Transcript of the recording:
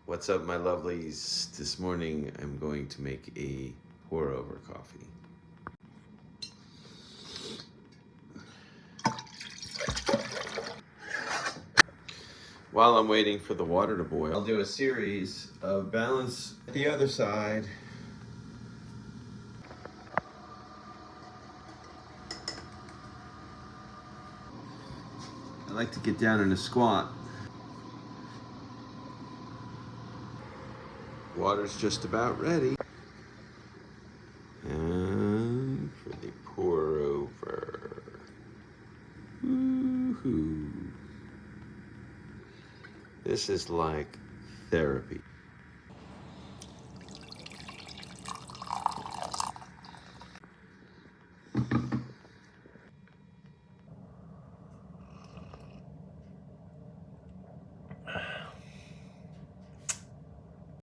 What's up, my lovelies? This morning I'm going to make a pour over coffee. While I'm waiting for the water to boil, I'll do a series of balance the other side. I like to get down in a squat. Water's just about ready. And for the pour over. Woohoo. This is like therapy.